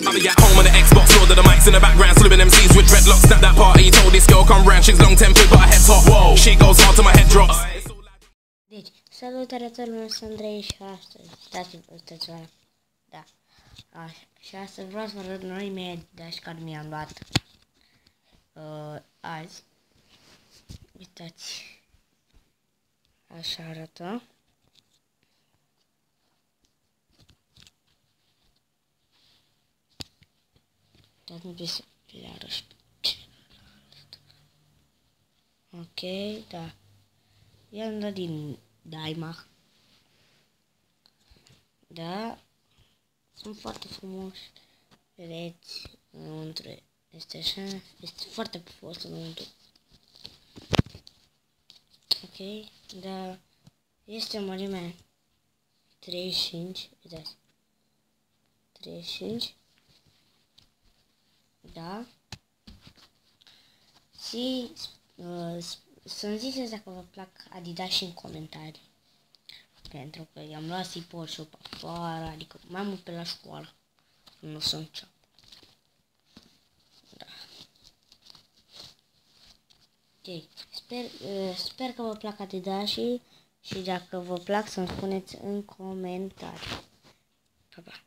I'll be at home on the Xbox, load of the mics in the background, slipping MCs with dreadlocks. Snap that party, told this girl come round, she's long tempered but her head top. Whoa, she goes hard till my head drops. Deci, salutare tuturor, meu sunt Andrei și astăzi, da, și astăzi vreau să vă arăt noi mei Adidas care mi-am luat azi. Uitați, așa arată. Uitați, nu trebuie să le arăși. Ok, da. I-am dat din Daimach. Da. Sunt foarte frumoși. Vedeți, înăuntru este așa. Este foarte pufos înăuntru. Ok, da. Este mărimea 35. Uitați. 35. Da. Și să-mi ziceți dacă vă plac Adidas și în comentarii. Pentru că i-am luat sipor și pe afară, adică mai mult pe la școală. Nu o să înceap. Da. Ok. Sper că vă plac Adidas și dacă vă plac să-mi spuneți în comentarii. Pa, pa.